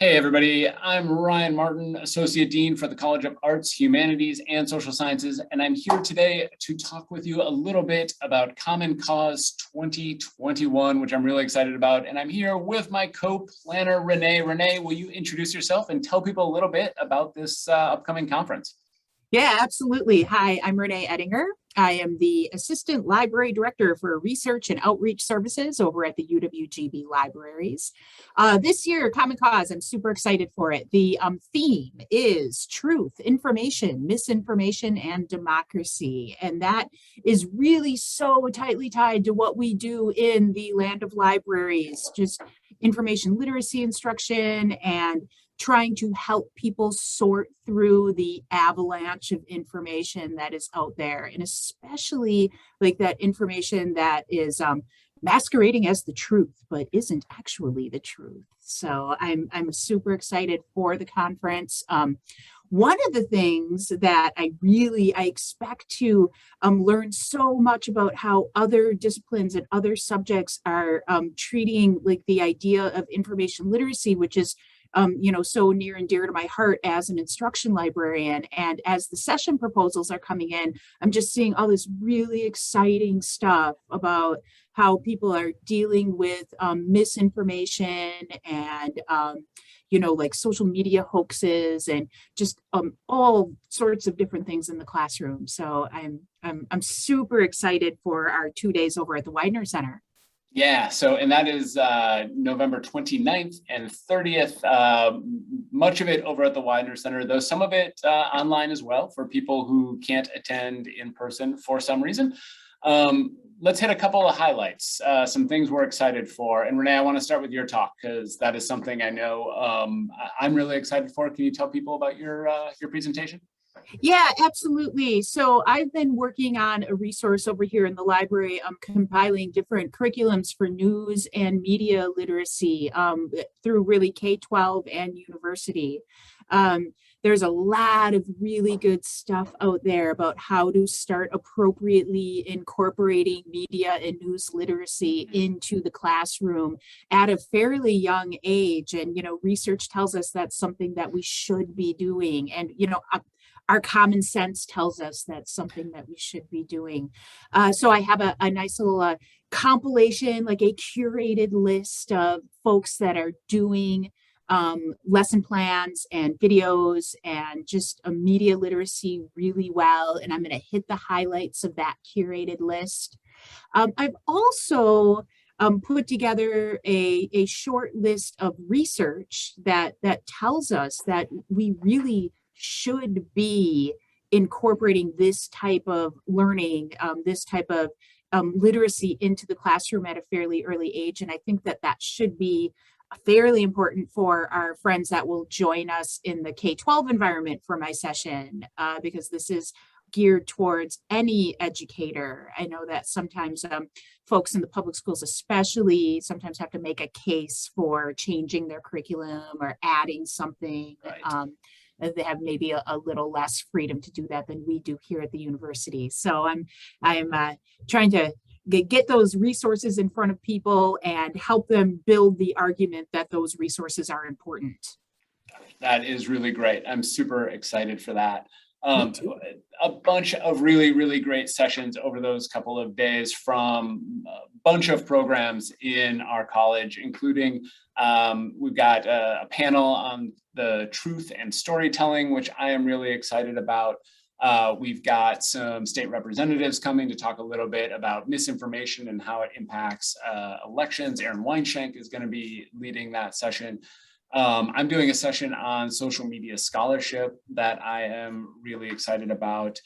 Hey everybody, I'm Ryan Martin, Associate Dean for the College of Arts, Humanities, and Social Sciences, and I'm here today to talk with you a little bit about Common CAHSS 2021, which I'm really excited about. And I'm here with my co-planner, Renee. Renee, will you introduce yourself and tell people a little bit about this upcoming conference? Yeah, absolutely. Hi, I'm Renee Ettinger. I am the Assistant Library Director for Research and Outreach Services over at the UWGB Libraries. This year, Common Cause, I'm super excited for it. The theme is truth, information, misinformation, and democracy. And that is really so tightly tied to what we do in the land of libraries, just information literacy instruction and trying to help people sort through the avalanche of information that is out there, and especially like that information that is masquerading as the truth but isn't actually the truth. So I'm super excited for the conference. One of the things that I expect to learn so much about how other disciplines and other subjects are treating like the idea of information literacy, which is so near and dear to my heart as an instruction librarian. And as the session proposals are coming in, I'm just seeing all this really exciting stuff about how people are dealing with misinformation and, like social media hoaxes and just all sorts of different things in the classroom. So I'm super excited for our 2 days over at the Widener Center. Yeah, and that is November 29th and 30th, much of it over at the Widener Center, though some of it online as well for people who can't attend in person for some reason. Let's hit a couple of highlights, some things we're excited for. And Renee, I want to start with your talk because that is something I know I'm really excited for. Can you tell people about your presentation? Yeah, absolutely. So I've been working on a resource over here in the library, compiling different curriculums for news and media literacy through really K-12 and university. There's a lot of really good stuff out there about how to start appropriately incorporating media and news literacy into the classroom at a fairly young age. And, research tells us that's something that we should be doing. And, our common sense tells us that's something that we should be doing. So I have a nice little compilation, like a curated list of folks that are doing lesson plans and videos and just a media literacy really well. And I'm going to hit the highlights of that curated list. I've also put together a short list of research that tells us that we really should be incorporating this type of learning, this type of literacy into the classroom at a fairly early age. And I think that should be fairly important for our friends that will join us in the K-12 environment for my session, because this is geared towards any educator. I know that sometimes folks in the public schools especially sometimes have to make a case for changing their curriculum or adding something. Right. They have maybe a little less freedom to do that than we do here at the university. So I'm trying to get those resources in front of people and help them build the argument that those resources are important. That is really great. I'm super excited for that. A bunch of really, really great sessions over those couple of days from a bunch of programs in our college, including we've got a panel on the truth and storytelling, which I am really excited about. We've got some state representatives coming to talk a little bit about misinformation and how it impacts elections. Aaron Weinshank is going to be leading that session. I'm doing a session on social media scholarship that I am really excited about.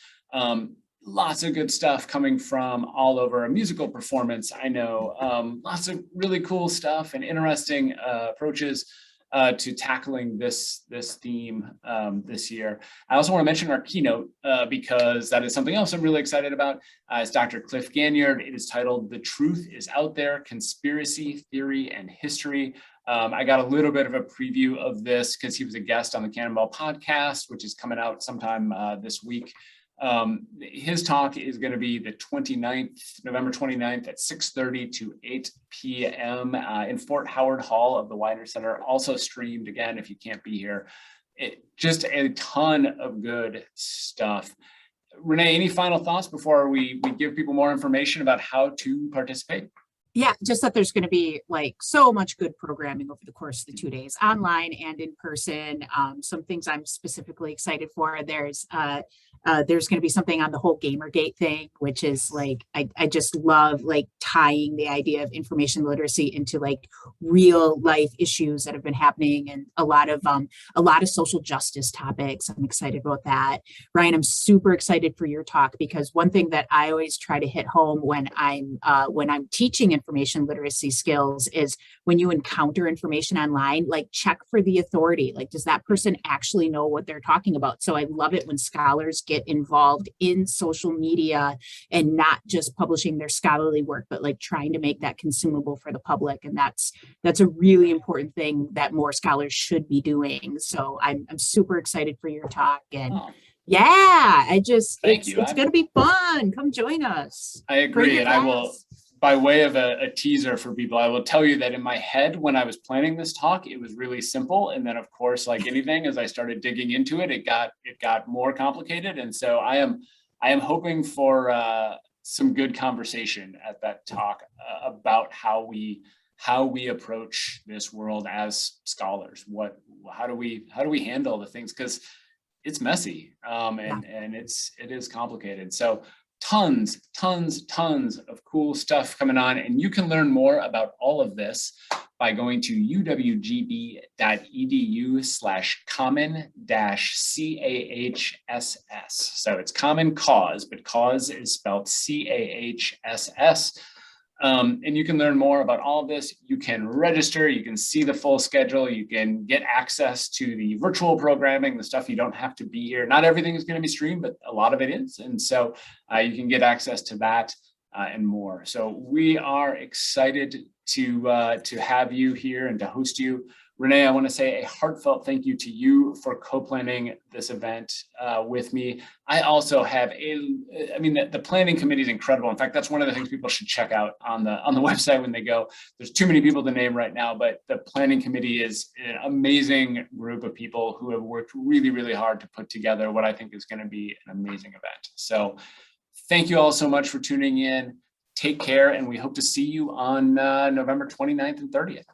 Lots of good stuff coming from all over. A musical performance, I know. Lots of really cool stuff and interesting approaches to tackling this theme this year. I also want to mention our keynote because that is something else I'm really excited about. It's Dr. Cliff Ganyard. It is titled "The Truth is Out There: Conspiracy, Theory, and History." I got a little bit of a preview of this because he was a guest on the Cannonball podcast, which is coming out sometime this week. His talk is going to be the 29th, November 29th at 6:30 to 8 p.m. In Fort Howard Hall of the Widener Center, also streamed again if you can't be here. Just a ton of good stuff. Renee, any final thoughts before we give people more information about how to participate? Yeah, just that there's going to be like so much good programming over the course of the 2 days, online and in person. Some things I'm specifically excited for. There's going to be something on the whole Gamergate thing, which is like, I just love like tying the idea of information literacy into like real life issues that have been happening, and a lot of social justice topics. I'm excited about that. Ryan, I'm super excited for your talk, because one thing that I always try to hit home when I'm teaching information literacy skills is when you encounter information online, like check for the authority. Like, does that person actually know what they're talking about? So I love it when scholars get involved in social media and not just publishing their scholarly work, but like trying to make that consumable for the public. And that's a really important thing that more scholars should be doing. So I'm super excited for your talk. And yeah, it's going to be fun. Come join us. I agree. And I will, by way of a teaser for people, I will tell you that in my head, when I was planning this talk, it was really simple. And then of course, like anything, as I started digging into it, it got more complicated. And so I am hoping for some good conversation at that talk about how we approach this world as scholars. How do we handle the things? Because it's messy and it is complicated. So tons of cool stuff coming on, and you can learn more about all of this by going to uwgb.edu/common-CAHSS. So it's Common Cause, but cause is spelled CAHSS. And you can learn more about all of this. You can register, you can see the full schedule, you can get access to the virtual programming, the stuff you don't have to be here. Not everything is going to be streamed, but a lot of it is. And so you can get access to that and more. So we are excited to have you here and to host you. Renee, I want to say a heartfelt thank you to you for co-planning this event with me. I also have the planning committee is incredible. In fact, that's one of the things people should check out on the website when they go. There's too many people to name right now, but the planning committee is an amazing group of people who have worked really, really hard to put together what I think is going to be an amazing event. So thank you all so much for tuning in. Take care, and we hope to see you on November 29th and 30th.